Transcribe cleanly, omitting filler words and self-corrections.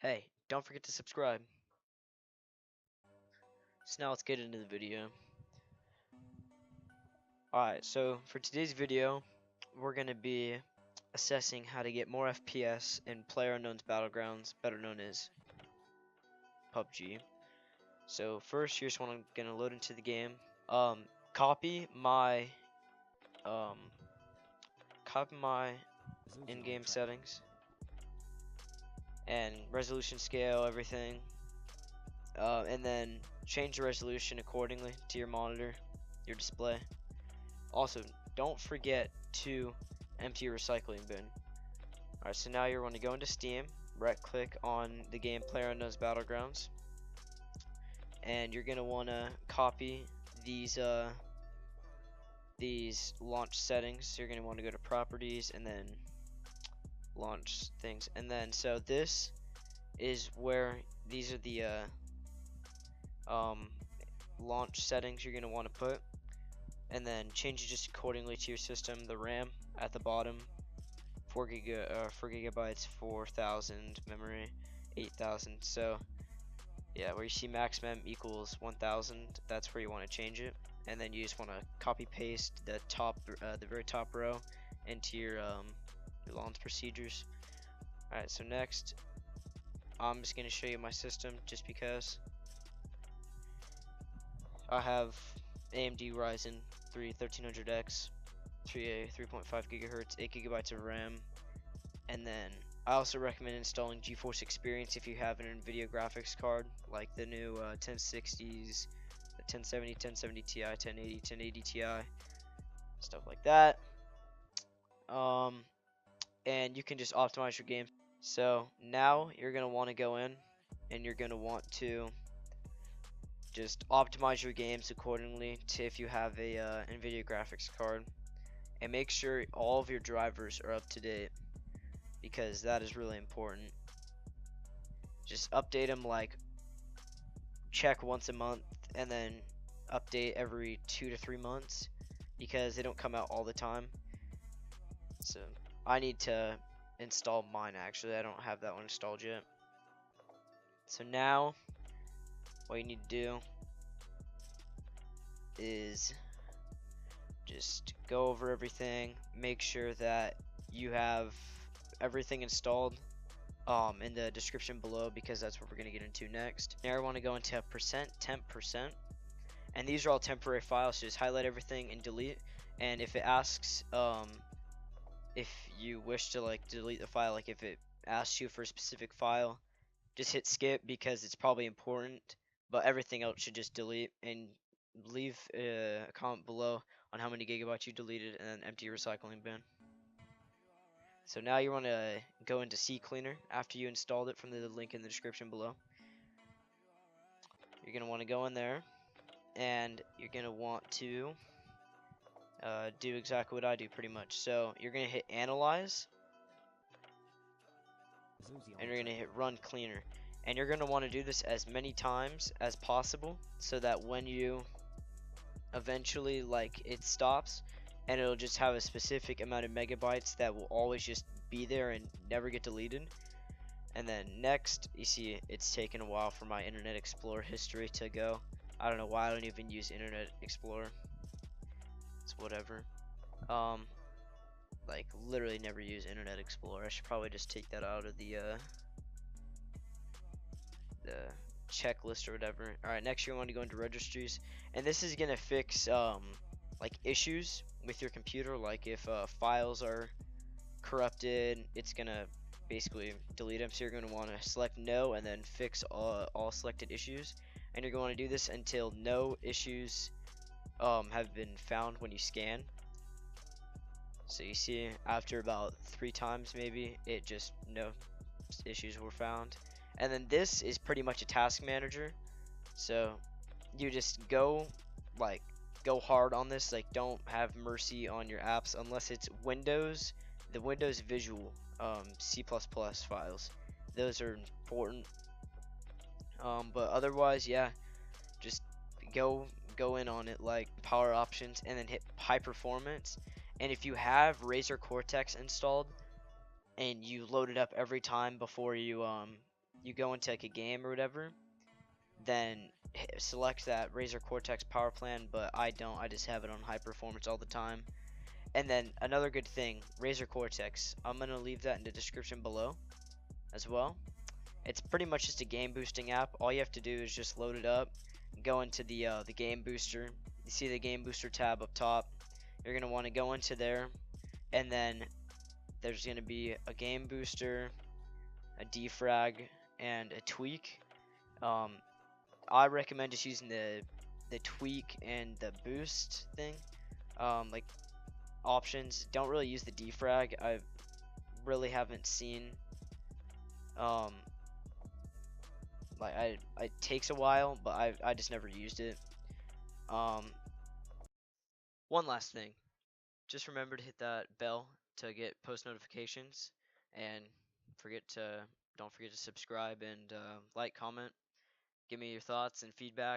Hey, don't forget to subscribe. So now let's get into the video. Alright, so for today's video, we're going to be assessing how to get more FPS in PlayerUnknown's Battlegrounds, better known as PUBG. So first, you're just going to load into the game. Copy my um, in-game settings and resolution scale, everything. And then change the resolution accordingly to your monitor, your display. Also, don't forget to empty your recycling bin. Alright, so now you're going to go into Steam, right click on the game PlayerUnknown's Battlegrounds, and you're going to want to copy these launch settings. So you're going to want to go to properties and then launch things, and then so this is where these are the launch settings you're going to want to put, and then change it just accordingly to your system. The RAM at the bottom, 4 gigabytes, 4,000 memory, 8,000. So yeah, where you see maxMem equals 1,000, that's where you want to change it, and then you just want to copy paste the very top row into your launch procedures. Alright, so next I'm just going to show you my system just because. I have AMD Ryzen 3 1300X, 3.5 gigahertz, 8 gigabytes of RAM, and then I also recommend installing GeForce Experience if you have an NVIDIA graphics card, like the new 1060s, the 1070, 1070 Ti, 1080, 1080 Ti, stuff like that. And you can just optimize your game. So now you're gonna want to go in, and you're gonna want to just optimize your games accordingly to if you have a NVIDIA graphics card, and make sure all of your drivers are up to date, because that is really important. Just update them, like check once a month and then update every 2 to 3 months, because they don't come out all the time. So I need to install mine. Actually, I don't have that one installed yet. So now what you need to do is just go over everything, make sure that you have everything installed in the description below, because that's what we're going to get into next. Now I want to go into %temp%, and these are all temporary files, so just highlight everything and delete. And if it asks if you wish to like delete the file, like if it asks you for a specific file, just hit skip, because it's probably important, but everything else should just delete. And leave a comment below on how many gigabytes you deleted, and then empty your recycling bin. So now you want to go into CCleaner after you installed it from the link in the description below. You're going to want to go in there, and you're going to want to do exactly what I do pretty much. So you're going to hit Analyze, and you're going to hit Run Cleaner. And you're going to want to do this as many times as possible, so that when you eventually like it stops, and it'll just have a specific amount of megabytes that will always just be there and never get deleted. And then next, you see it's taken a while for my Internet Explorer history to go. I don't know why I don't even use Internet Explorer. It's whatever. Like literally never use Internet Explorer. I should probably just take that out of the checklist or whatever. Alright, next you want to go into registries, and this is gonna fix like issues with your computer, like if files are corrupted, it's gonna basically delete them. So you're gonna want to select no, and then fix all selected issues, and you're going to do this until no issues have been found when you scan. So you see after about 3 times maybe, it just no issues were found. And then this is pretty much a task manager, so you just go hard on this. Like, don't have mercy on your apps unless it's Windows, the Windows Visual C++ files. Those are important. But otherwise, yeah, just go in on it, like power options, and then hit high performance. And if you have Razer Cortex installed and you load it up every time before you you go into like a game or whatever, then select that Razer Cortex power plan, but I don't. I just have it on high performance all the time. And then another good thing, Razer Cortex. I'm gonna leave that in the description below as well. It's pretty much just a game boosting app. All you have to do is just load it up, go into the game booster. You see the game booster tab up top. You're gonna want to go into there, and then there's gonna be a game booster, a defrag, and a tweak. Um, I recommend just using the tweak and the boost thing. Like options. Don't really use the defrag. I really haven't seen. Um, like it takes a while, but I just never used it. Um, one last thing. Just remember to hit that bell to get post notifications, and forget to don't forget to subscribe and like, comment, give me your thoughts and feedback.